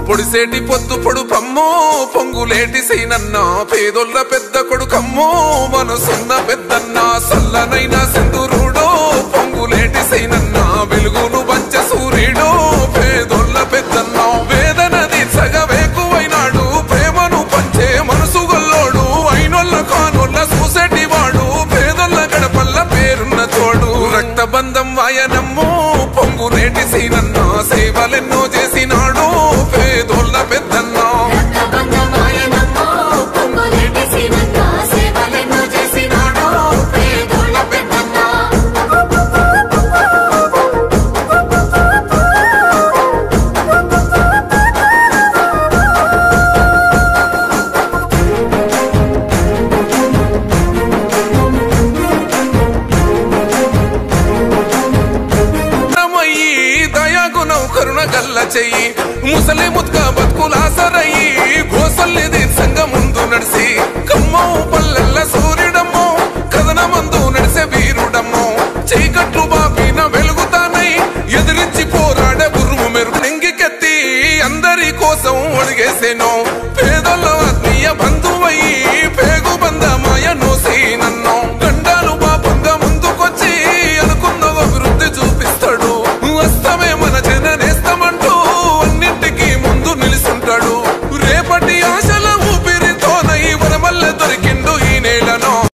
పొడిసేటి పొద్దు పొడుపమ్మో పొంగులేటి సైనన్న పేదొల్ల పెద్ద కొడుకమ్మో మనసున్న పెద్దన్న సల్లనైన సింధూరుడో పొంగులేటి సైనన్న వెలుగును పంచ సూర్యుడో పేదొల్ల పెద్దన్న వేదన తీర్చగవేకువైనాడు ప్రేమను పంచే మనసు గొల్లోడు అయినొల్ల కానొల్ల చూసేటి వాడు పేదొల్ల గడపల్ల పేరున్న తోడు రక్తబంధం వాయనమ్మో పొంగులేటి సైనన్న సేవలెన్నో చేసినాడు పేదోళ్ళ పెద్దన్న కరుణ గల్ల చెయ్యి ముసలి ముత్క బతుకులాసరయ్యి గోసల్లి దీర్ఘంగా ముందు నడిసి కమ్మో పల్లెల్ల సూర్యుడమ్మో కథన మందు నడిసే వీరుడమ్మో చీకట్లు బాపిన వెలుగుతానై ఎదిరించి పోరాడే బుర్రుము మెరుపు నెంగికెత్తి అందరి కోసం అడిగేసేనో